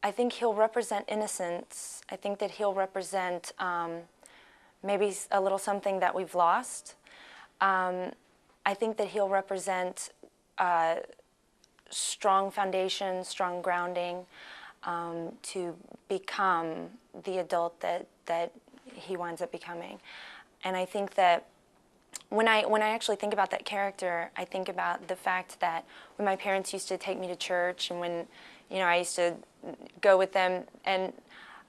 I think he'll represent innocence. I think that he'll represent maybe a little something that we've lost. I think that he'll represent strong foundation, strong grounding to become the adult that he winds up becoming. And I think that when I actually think about that character, I think about the fact that when my parents used to take me to church and when I used to go with them, and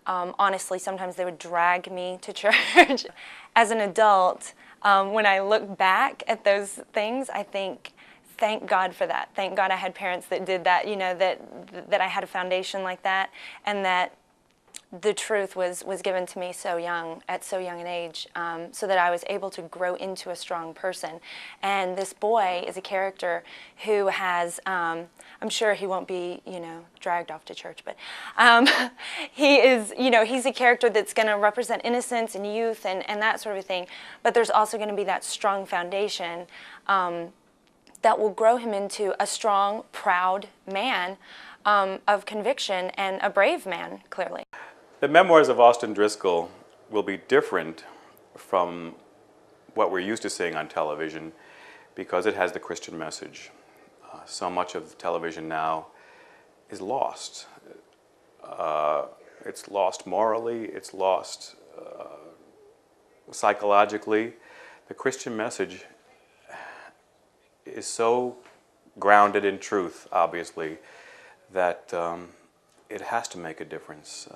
honestly, sometimes they would drag me to church. As an adult, when I look back at those things, I think, thank God for that. Thank God I had parents that did that, that I had a foundation like that, and that the truth was given to me so young, at so young an age, so that I was able to grow into a strong person. And this boy is a character who has, I'm sure he won't be, dragged off to church, but he is, he's a character that's going to represent innocence and youth and that sort of thing. But there's also going to be that strong foundation that will grow him into a strong, proud man of conviction and a brave man, clearly. The Memoirs of Austin Driscoll will be different from what we're used to seeing on television because it has the Christian message. So much of television now is lost. It's lost morally, it's lost psychologically. The Christian message is so grounded in truth, obviously, that it has to make a difference.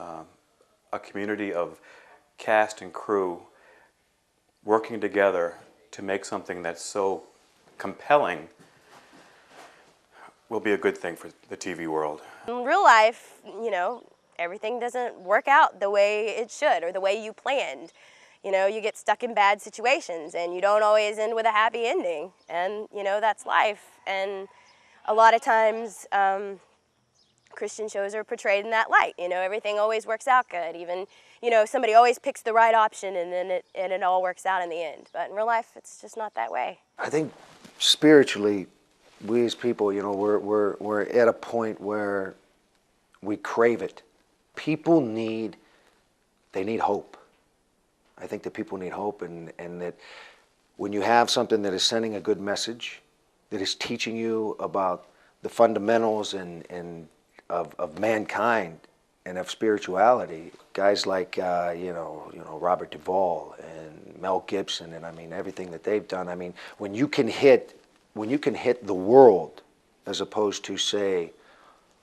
A community of cast and crew working together to make something that's so compelling will be a good thing for the TV world. In real life, everything doesn't work out the way it should or the way you planned. You get stuck in bad situations and you don't always end with a happy ending. And, that's life. And a lot of times, Christian shows are portrayed in that light. Everything always works out good. Even, somebody always picks the right option and then it all works out in the end. But in real life, it's just not that way. I think spiritually, we as people, we're at a point where we crave it. People need hope. I think that people need hope, and that when you have something that is sending a good message, that is teaching you about the fundamentals and of mankind and of spirituality, guys like Robert Duvall and Mel Gibson, and everything that they've done. When you can hit the world as opposed to, say,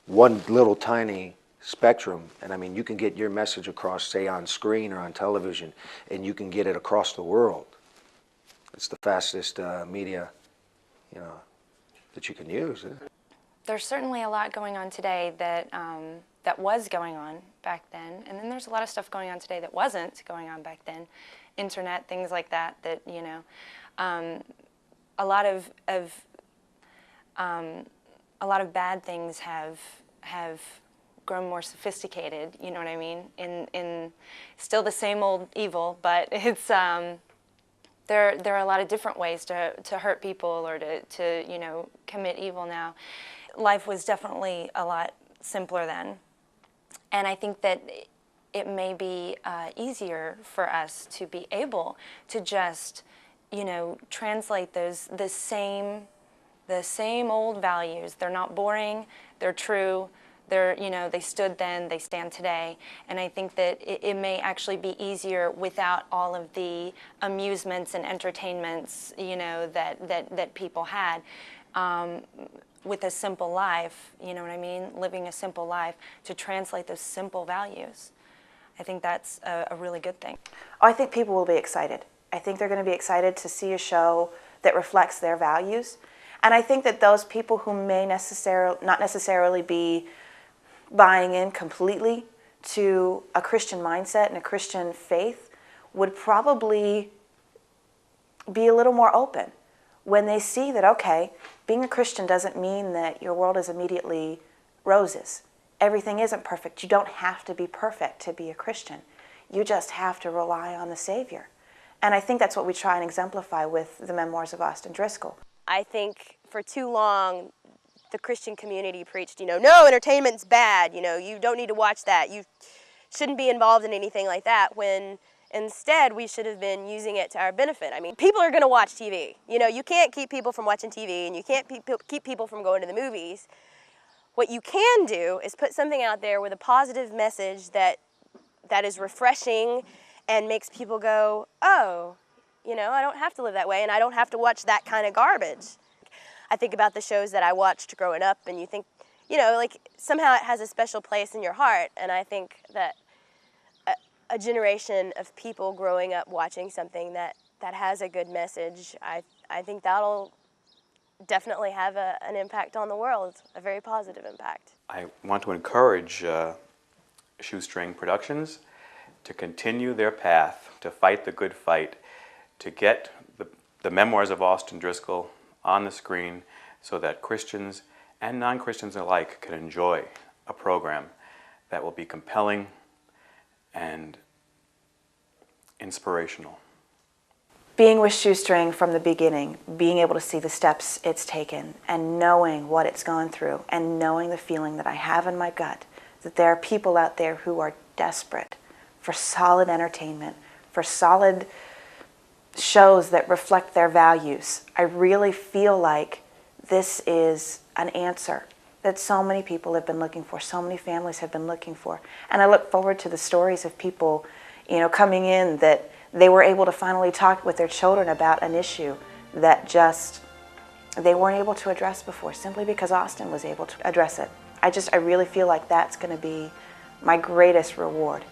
one little tiny spectrum, and you can get your message across, say, on screen or on television, and you can get it across the world. It's the fastest media, that you can use. There's certainly a lot going on today that was going on back then, and then there's a lot of stuff going on today that wasn't going on back then. Internet, things like that. A lot of bad things have grown more sophisticated. You know what I mean? In still the same old evil, but it's there are a lot of different ways to hurt people or to commit evil now. Life was definitely a lot simpler then, and I think that it may be easier for us to be able to just translate the same old values. They're not boring. They're true. They stood then, they stand today, and I think that it may actually be easier without all of the amusements and entertainments, that people had. With a simple life, living a simple life, to translate those simple values. I think that's a really good thing. I think people will be excited. I think they're going to be excited to see a show that reflects their values. And I think that those people who may not necessarily be buying in completely to a Christian mindset and a Christian faith would probably be a little more open when they see that, okay, being a Christian doesn't mean that your world is immediately roses. Everything isn't perfect. You don't have to be perfect to be a Christian. You just have to rely on the Savior. And I think that's what we try and exemplify with the Memoirs of Austin Driscoll. I think for too long, the Christian community preached, no, entertainment's bad, you don't need to watch that, you shouldn't be involved in anything like that, when instead we should have been using it to our benefit. I mean, people are going to watch TV. You can't keep people from watching TV, and you can't keep people from going to the movies. What you can do is put something out there with a positive message that is refreshing and makes people go, oh, I don't have to live that way, and I don't have to watch that kind of garbage. I think about the shows that I watched growing up, and you think, like somehow it has a special place in your heart, and I think that a generation of people growing up watching something that has a good message, I think that'll definitely have an impact on the world, a very positive impact. I want to encourage Shoestring Productions to continue their path, to fight the good fight, to get the Memoirs of Austin Driscoll on the screen so that Christians and non-Christians alike can enjoy a program that will be compelling and inspirational. Being with Shoestring from the beginning, being able to see the steps it's taken and knowing what it's gone through and knowing the feeling that I have in my gut that there are people out there who are desperate for solid entertainment, for solid shows that reflect their values. I really feel like this is an answer that so many people have been looking for, so many families have been looking for. And I look forward to the stories of people, coming in that they were able to finally talk with their children about an issue that just they weren't able to address before, simply because Austin was able to address it. I really feel like that's going to be my greatest reward.